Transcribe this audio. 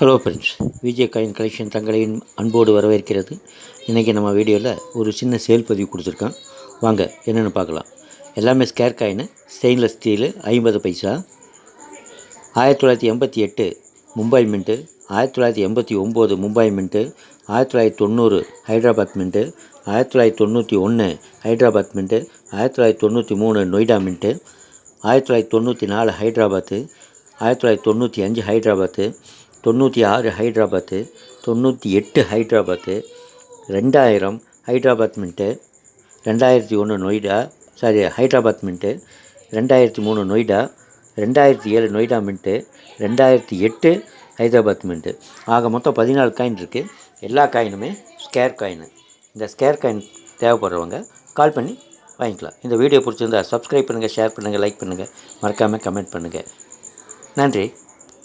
Hello friends, VJ coin collection தங்களையும் அன்போடு வரவேற்கிறது. இன்றைக்கி நம்ம வீடியோவில் ஒரு சின்ன சேல் பதிவு கொடுத்துருக்கோம். வாங்க என்னென்னு பார்க்கலாம். எல்லாமே ஸ்கேர் காயின், ஸ்டெயின்லெஸ் ஸ்டீலு, 50 பைசா. 1988 Mumbai mint, 1989 Mumbai mint, 1990 Hyderabad mint, 1991 Hyderabad mint, 1993 Noida mint, 1994 Hyderabad, 1995 Hyderabad, 96 Hyderabad, 98 Hyderabad, 2000 Hyderabad mint, 2001 Noida Hyderabad mint, 2003 Noida, 2007 Noida mint, 2008 Hyderabad mint. ஆக மொத்தம் 14 காயின் இருக்குது. எல்லா காயினுமே ஸ்கேர் காயின். இந்த ஸ்கேர் காயின் தேவைப்படுறவங்க கால் பண்ணி வாங்கிக்கலாம். இந்த வீடியோ பிடிச்சிருந்தால் சப்ஸ்கிரைப் பண்ணுங்கள், ஷேர் பண்ணுங்கள், லைக் பண்ணுங்கள், மறக்காமல் கமெண்ட் பண்ணுங்கள். நன்றி.